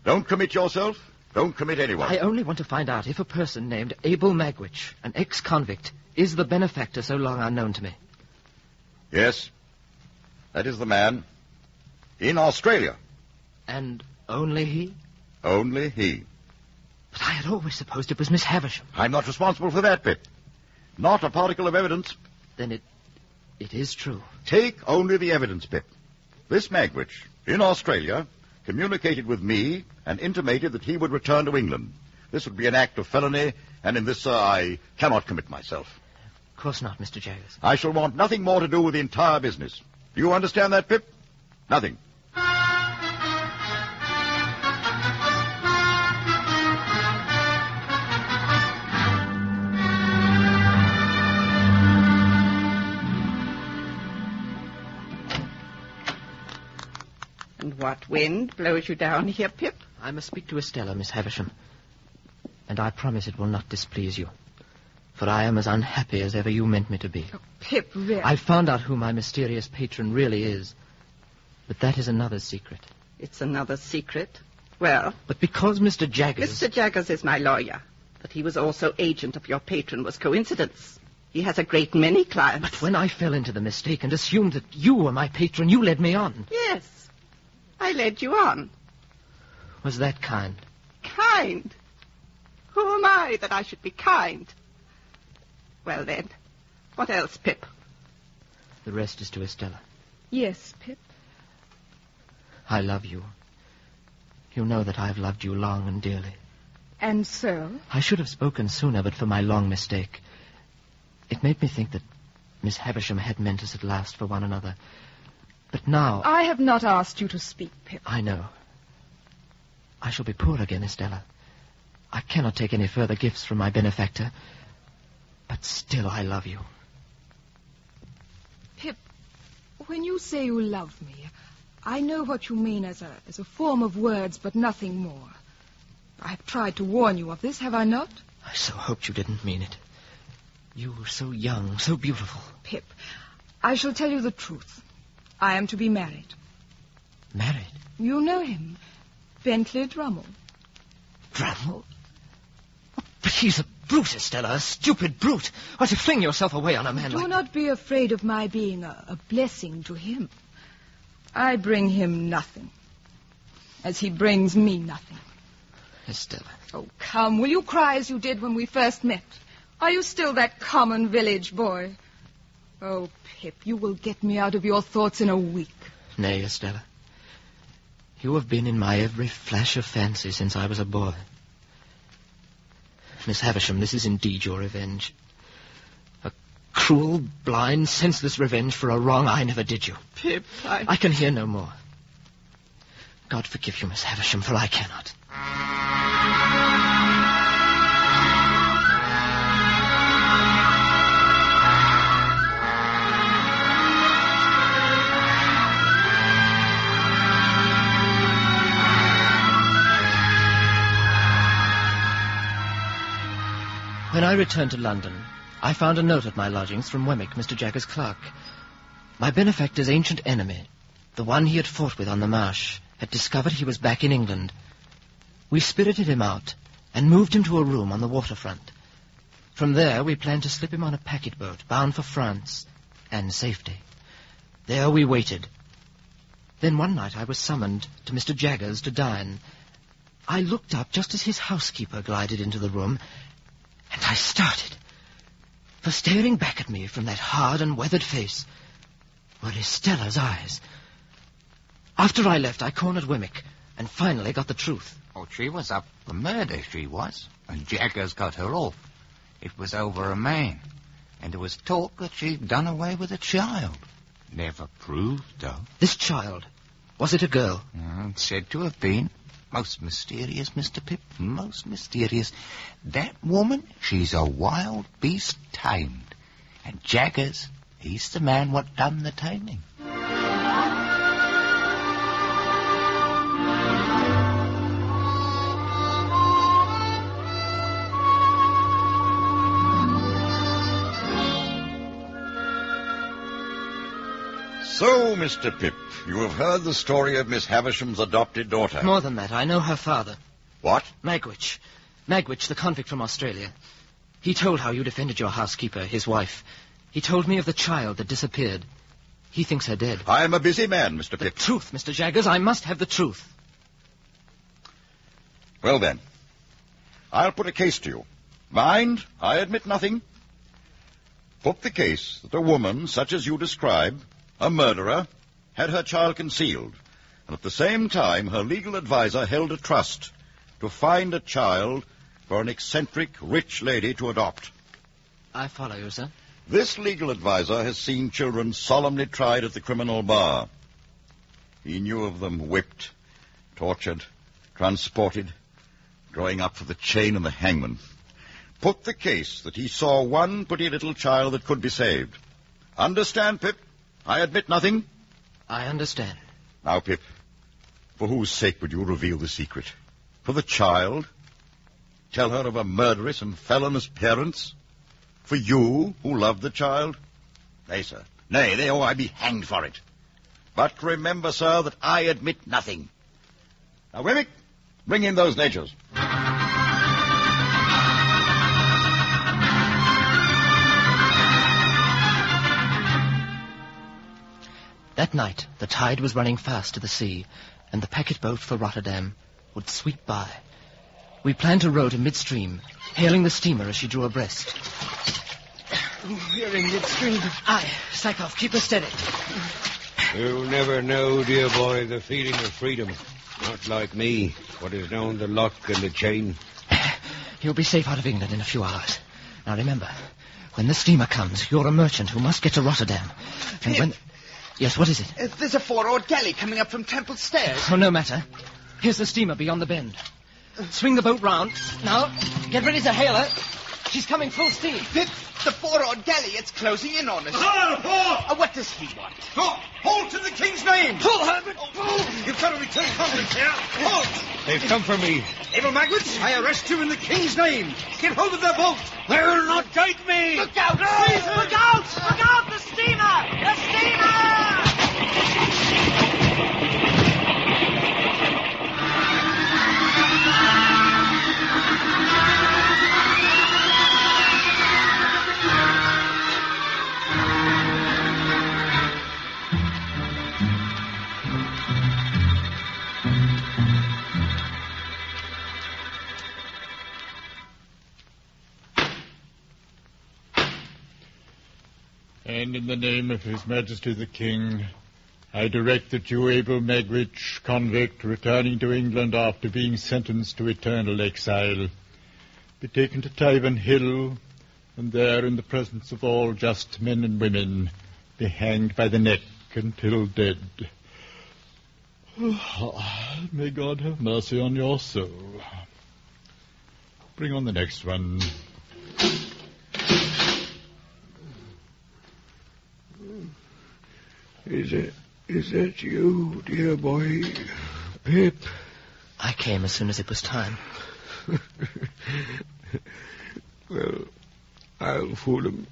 Don't commit yourself. Don't commit anyone. I only want to find out if a person named Abel Magwitch, an ex-convict, is the benefactor so long unknown to me. Yes. That is the man. In Australia. And only he? Only he. But I had always supposed it was Miss Havisham. I'm not responsible for that, Pip. Not a particle of evidence. Then it is true. Take only the evidence, Pip. This Magwitch, in Australia, communicated with me and intimated that he would return to England. This would be an act of felony, and in this, sir, I cannot commit myself. Of course not, Mr. Jaggers. I shall want nothing more to do with the entire business. Do you understand that, Pip? Nothing. And what wind blows you down here, Pip? I must speak to Estella, Miss Havisham. And I promise it will not displease you. For I am as unhappy as ever you meant me to be. Oh, Pip, really? I've found out who my mysterious patron really is. But that is another secret. It's another secret? Well... But because Mr. Jaggers... Mr. Jaggers is my lawyer. That he was also agent of your patron was coincidence. He has a great many clients. But when I fell into the mistake and assumed that you were my patron, you led me on. Yes. I led you on. Was that kind? Kind? Who am I that I should be kind? Well, then, what else, Pip? The rest is to Estella. Yes, Pip. I love you. You know that I have loved you long and dearly. And so? I should have spoken sooner, but for my long mistake. It made me think that Miss Havisham had meant us at last for one another. But now... I have not asked you to speak, Pip. I know. I shall be poor again, Estella. I cannot take any further gifts from my benefactor. But still I love you. Pip, when you say you love me, I know what you mean as a form of words, but nothing more. I have tried to warn you of this, have I not? I so hoped you didn't mean it. You were so young, so beautiful. Pip, I shall tell you the truth. I am to be married. Married? You know him. Bentley Drummle. Drummle? But he's a brute, Estella, a stupid brute. Why, to fling yourself away on a man like... Do not be afraid of my being a blessing to him. I bring him nothing, as he brings me nothing. Estella. Oh, come, will you cry as you did when we first met? Are you still that common village boy? Oh, Pip, you will get me out of your thoughts in a week. Nay, Estella. You have been in my every flash of fancy since I was a boy. Miss Havisham, this is indeed your revenge. A cruel, blind, senseless revenge for a wrong I never did you. Pip, I can hear no more. God forgive you, Miss Havisham, for I cannot. When I returned to London, I found a note at my lodgings from Wemmick, Mr. Jagger's clerk. My benefactor's ancient enemy, the one he had fought with on the marsh, had discovered he was back in England. We spirited him out and moved him to a room on the waterfront. From there, we planned to slip him on a packet boat bound for France and safety. There we waited. Then one night I was summoned to Mr. Jagger's to dine. I looked up just as his housekeeper glided into the room, and I started. For staring back at me from that hard and weathered face were Estella's eyes. After I left, I cornered Wemmick and finally got the truth. Oh, she was up for murder, she was. And Jaggers got her off. It was over a man. And there was talk that she'd done away with a child. Never proved, though. This child, was it a girl? Said to have been. Most mysterious, Mr. Pip, most mysterious. That woman, she's a wild beast tamed. And Jaggers, he's the man what done the taming. So, Mr. Pip, you have heard the story of Miss Havisham's adopted daughter. More than that, I know her father. What? Magwitch. Magwitch, the convict from Australia. He told how you defended your housekeeper, his wife. He told me of the child that disappeared. He thinks her dead. I am a busy man, Mr. Pip. The truth, Mr. Jaggers. I must have the truth. Well, then, I'll put a case to you. Mind, I admit nothing. Put the case that a woman such as you describe, a murderer, had her child concealed, and at the same time her legal adviser held a trust to find a child for an eccentric, rich lady to adopt. I follow you, sir. This legal adviser has seen children solemnly tried at the criminal bar. He knew of them whipped, tortured, transported, growing up for the chain and the hangman. Put the case that he saw one pretty little child that could be saved. Understand, Pip? I admit nothing. I understand. Now, Pip, for whose sake would you reveal the secret? For the child? Tell her of a murderess and felonous parents? For you, who loved the child? Nay, sir. Nay, I be hanged for it. But remember, sir, that I admit nothing. Now, Wemmick, bring in those ledgers. That night, the tide was running fast to the sea, and the packet boat for Rotterdam would sweep by. We planned to row to midstream, hailing the steamer as she drew abreast. We're in midstream. Aye, Psychoff, keep her steady. You'll never know, dear boy, the feeling of freedom. Not like me, what has known the lock and the chain. You'll be safe out of England in a few hours. Now remember, when the steamer comes, you're a merchant who must get to Rotterdam. And when... Yes, what is it? There's a 4-oared galley coming up from Temple Stairs. Oh, no matter. Here's the steamer beyond the bend. Swing the boat round. Now, get ready to hail her. She's coming full steam. Pip, the 4-oared galley, it's closing in on us. What does he want? Halt in the king's name! Pull, Herbert! You've got to return confidence here. Halt! They've come for me. Abel Magwitch, I arrest you in the king's name. Get hold of their boat. They'll not take me! Look out! Please, look out! Look out! The steamer! The steamer! And in the name of His Majesty the King, I direct that you, Abel Magwitch, convict, returning to England after being sentenced to eternal exile, be taken to Tyburn Hill, and there, in the presence of all just men and women, be hanged by the neck until dead. May God have mercy on your soul. Bring on the next one. Is that you, dear boy? Pip? I came as soon as it was time. Well, I'll fool 'em.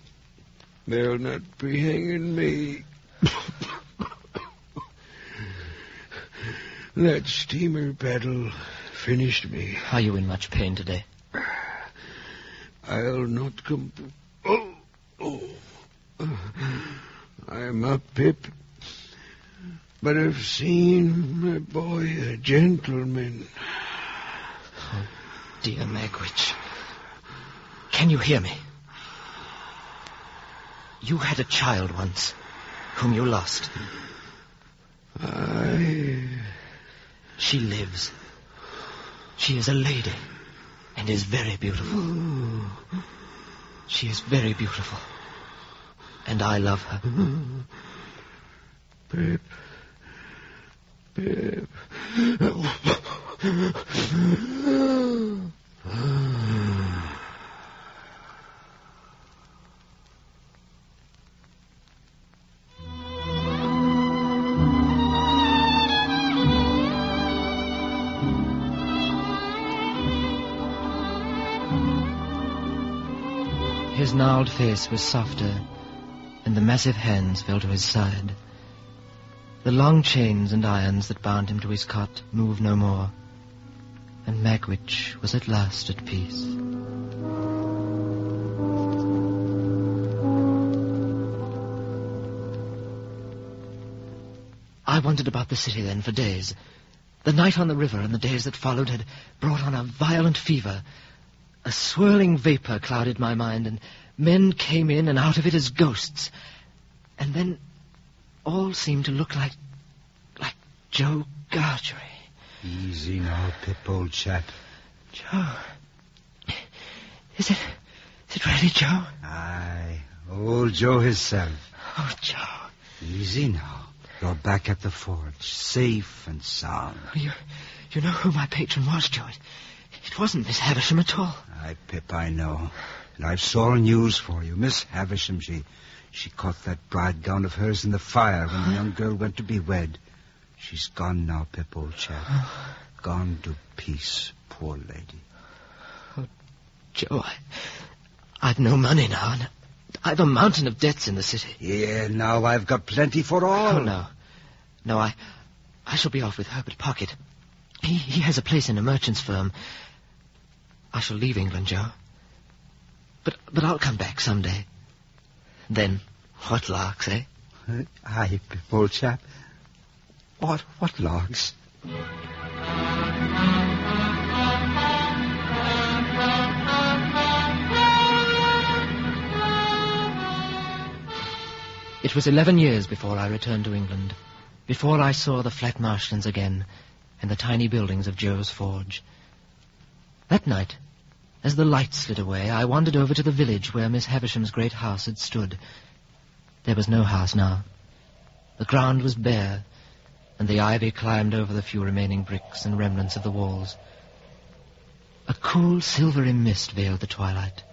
They'll not be hanging me. That steamer paddle finished me. Are you in much pain today? I'll not I'm up, Pip. But I've seen, my boy, a gentleman. Oh, dear Magwitch. Can you hear me? You had a child once, whom you lost. She lives. She is a lady, and is very beautiful. She is very beautiful, and I love her. Pip. Pip. His gnarled face was softer, and the massive hands fell to his side. The long chains and irons that bound him to his cot moved no more, and Magwitch was at last at peace. I wandered about the city then for days. The night on the river and the days that followed had brought on a violent fever. A swirling vapor clouded my mind, and men came in and out of it as ghosts. And then all seemed to look like Joe Gargery. Easy now, Pip, old chap. Joe? Is it really Joe? Aye, old Joe himself. Oh, Joe. Easy now. You're back at the forge, safe and sound. You know who my patron was, Joe. It wasn't Miss Havisham at all. Aye, Pip, I know. And I've sore news for you. Miss Havisham, she caught that bride gown of hers in the fire when the young girl went to be wed. She's gone now, Pip, old chap. Gone to peace, poor lady. Oh, Joe, I've no money now, and I've a mountain of debts in the city. Yeah, now I've got plenty for all. Oh, no. No, I shall be off with Herbert Pocket. He has a place in a merchant's firm. I shall leave England, Joe. But I'll come back someday. Then, what larks, eh? Aye, Pip, old chap. What larks? It was 11 years before I returned to England. before I saw the flat marshlands again and the tiny buildings of Joe's forge. That night, as the light slid away, I wandered over to the village where Miss Havisham's great house had stood. There was no house now. The ground was bare, and the ivy climbed over the few remaining bricks and remnants of the walls. A cool, silvery mist veiled the twilight.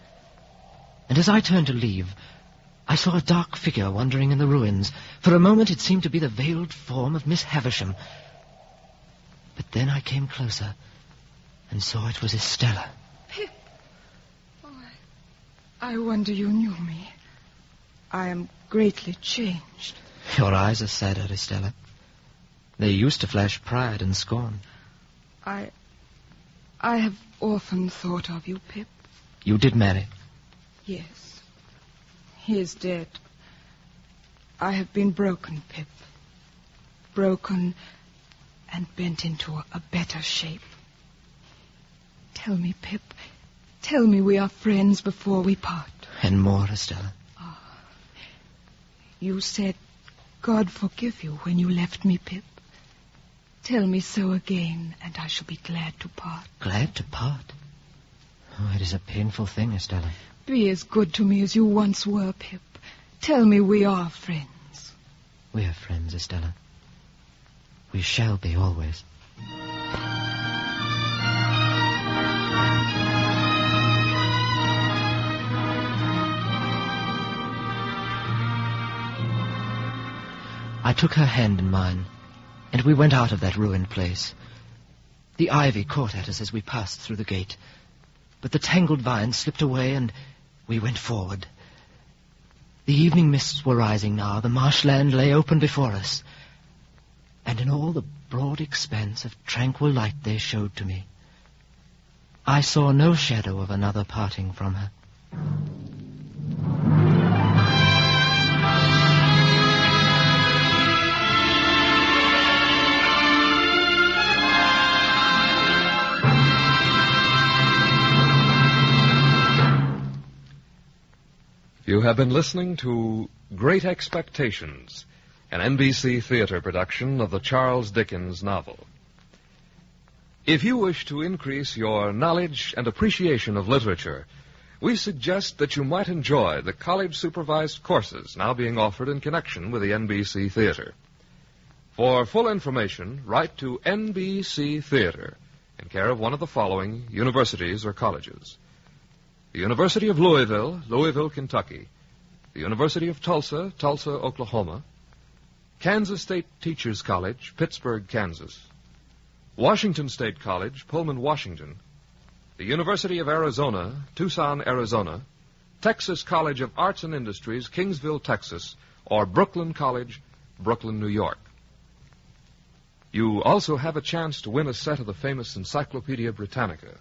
And as I turned to leave, I saw a dark figure wandering in the ruins. For a moment it seemed to be the veiled form of Miss Havisham. But then I came closer and saw it was Estella. Pip! Oh, I wonder you knew me. I am greatly changed. Your eyes are sadder, Estella. They used to flash pride and scorn. I have often thought of you, Pip. You did marry? Yes. He is dead. I have been broken, Pip. Broken and bent into a better shape. Tell me, Pip. Tell me we are friends before we part. And more, Estella. Oh. You said, God forgive you when you left me, Pip. Tell me so again, and I shall be glad to part. Glad to part? Oh, it is a painful thing, Estella. Be as good to me as you once were, Pip. Tell me we are friends. We are friends, Estella. We shall be always. I took her hand in mine, and we went out of that ruined place. The ivy caught at us as we passed through the gate, but the tangled vines slipped away, and we went forward. The evening mists were rising now. The marshland lay open before us, and in all the broad expanse of tranquil light they showed to me, I saw no shadow of another parting from her. You have been listening to Great Expectations, an NBC theater production of the Charles Dickens novel. If you wish to increase your knowledge and appreciation of literature, we suggest that you might enjoy the college-supervised courses now being offered in connection with the NBC Theater. For full information, write to NBC Theater in care of one of the following universities or colleges: the University of Louisville, Louisville, Kentucky; the University of Tulsa, Tulsa, Oklahoma; Kansas State Teachers College, Pittsburgh, Kansas; Washington State College, Pullman, Washington; the University of Arizona, Tucson, Arizona; Texas College of Arts and Industries, Kingsville, Texas; or Brooklyn College, Brooklyn, New York. You also have a chance to win a set of the famous Encyclopedia Britannica.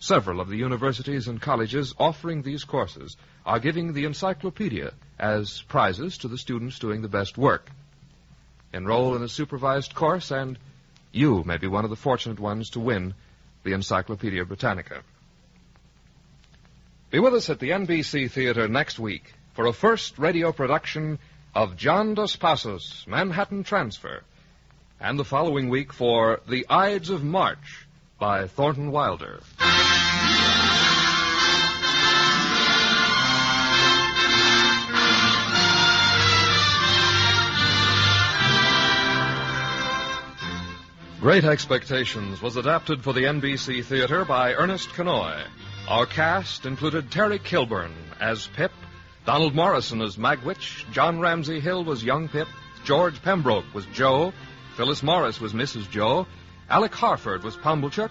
Several of the universities and colleges offering these courses are giving the encyclopedia as prizes to the students doing the best work. Enroll in a supervised course, and you may be one of the fortunate ones to win the Encyclopedia Britannica. Be with us at the NBC Theater next week for a first radio production of John Dos Passos' Manhattan Transfer, and the following week for The Ides of March by Thornton Wilder. Great Expectations was adapted for the NBC Theater by Ernest Kenoy. Our cast included Terry Kilburn as Pip, Donald Morrison as Magwitch, John Ramsey Hill was young Pip, George Pembroke was Joe, Phyllis Morris was Mrs. Joe, Alec Harford was Pumblechook,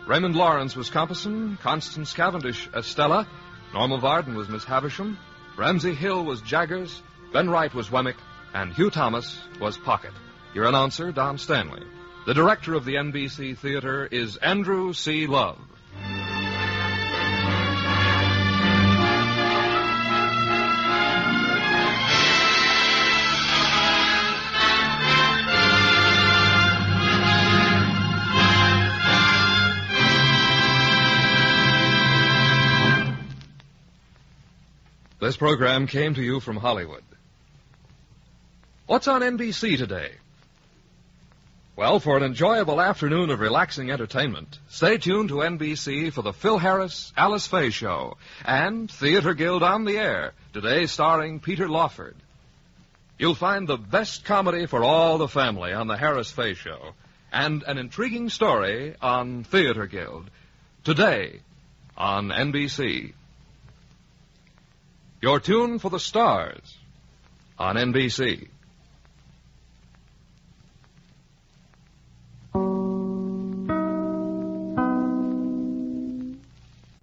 Raymond Lawrence was Compeyson, Constance Cavendish as Stella, Norma Varden was Miss Havisham, Ramsey Hill was Jaggers, Ben Wright was Wemmick, and Hugh Thomas was Pocket. Your announcer, Don Stanley. The director of the NBC Theater is Andrew C. Love. This program came to you from Hollywood. What's on NBC today? Well, for an enjoyable afternoon of relaxing entertainment, stay tuned to NBC for the Phil Harris, Alice Faye Show and Theater Guild on the Air, today starring Peter Lawford. You'll find the best comedy for all the family on the Harris Faye Show and an intriguing story on Theater Guild, today on NBC. Your tune for the stars on NBC.